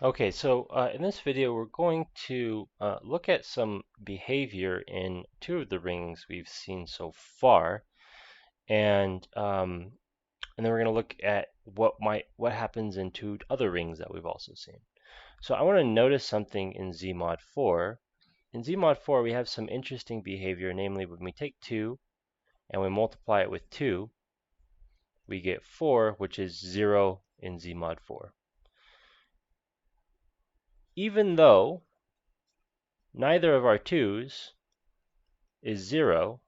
Okay, so in this video, we're going to look at some behavior in two of the rings we've seen so far, and then we're going to look at what happens in two other rings that we've also seen. So I want to notice something in Z mod 4. In Z mod 4, we have some interesting behavior, namely when we take 2 and we multiply it with 2, we get 4, which is 0 in Z mod 4. Even though neither of our 2's is 0,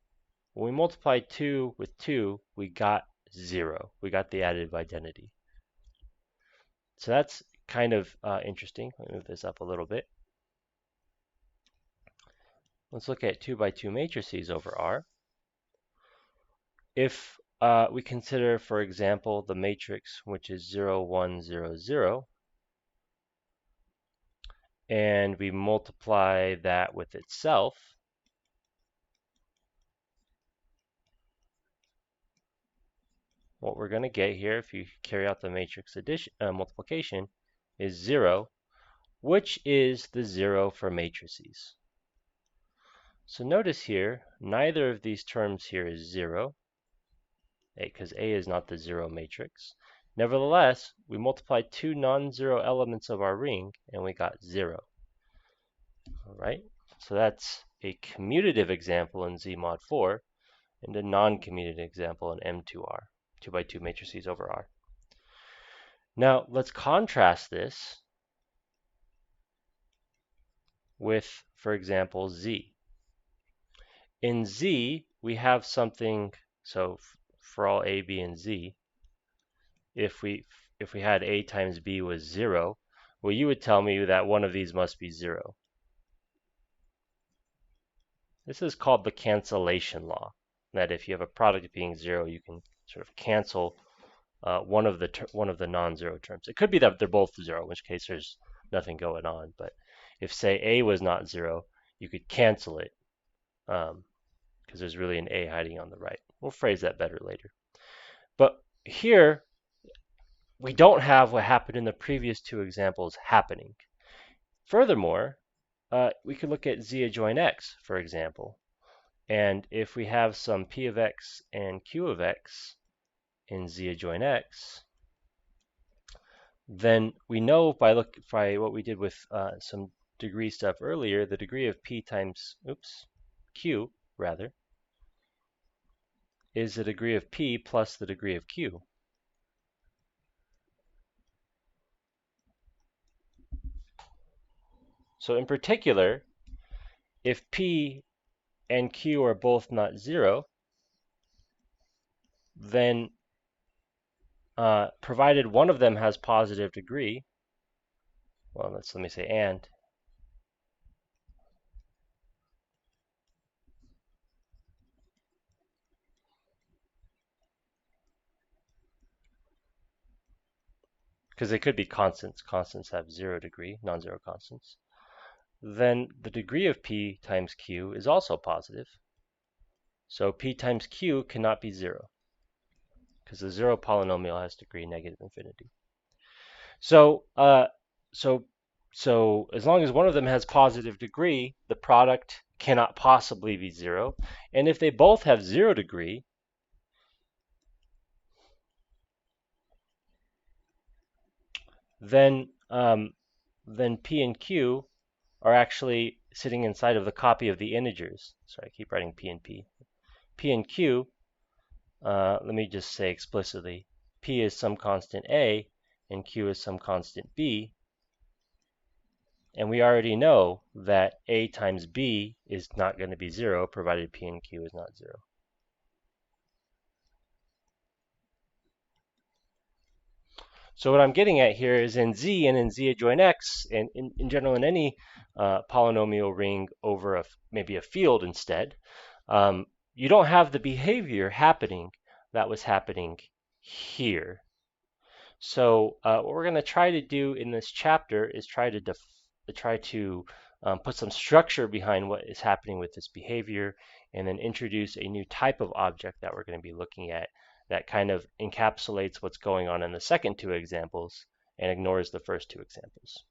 when we multiply 2 with 2, we got 0. We got the additive identity. So that's kind of interesting. Let me move this up a little bit. Let's look at 2 by 2 matrices over R. If we consider, for example, the matrix which is 0, 1, 0, 0, and we multiply that with itself, what we're going to get here, if you carry out the matrix addition multiplication, is 0, which is the 0 for matrices. So notice here, neither of these terms here is 0, because A is not the 0 matrix. Nevertheless, we multiplied two non-zero elements of our ring, and we got 0. All right, so that's a commutative example in Z mod 4, and a non-commutative example in M2R, 2 by 2 matrices over R. Now, let's contrast this with, for example, Z. In Z, we have something, so for all A, B, and Z, if we had A times B was 0, well, you would tell me that one of these must be 0. This is called the cancellation law, that if you have a product being 0, you can sort of cancel one of the non-zero terms. It could be that they're both 0, in which case there's nothing going on. But if, say, A was not 0, you could cancel it, because there's really an A hiding on the right. We'll phrase that better later. But here, we don't have what happened in the previous two examples happening. Furthermore, we could look at Z adjoin X, for example. And if we have some P of X and Q of X in Z adjoin X, then we know by what we did with some degree stuff earlier, the degree of P times, Q, rather, is the degree of P plus the degree of Q. So in particular, if P and Q are both not 0, then provided one of them has positive degree, well, let me say and, because they could be constants. Constants have 0 degree, non-zero constants. Then the degree of P times Q is also positive. So P times Q cannot be 0, because the 0 polynomial has degree negative infinity. So as long as one of them has positive degree, the product cannot possibly be 0. And if they both have 0 degree, then P and Q are actually sitting inside of the copy of the integers. Sorry, I keep writing P and P. P and Q, let me just say explicitly, P is some constant A and Q is some constant B. And we already know that A times B is not going to be 0, provided P and Q is not 0. So what I'm getting at here is in Z and in Z adjoin X, and in general in any polynomial ring over maybe a field instead, you don't have the behavior happening that was happening here. So what we're going to try to do in this chapter is try to put some structure behind what is happening with this behavior, and then introduce a new type of object that we're going to be looking at that kind of encapsulates what's going on in the second two examples and ignores the first two examples.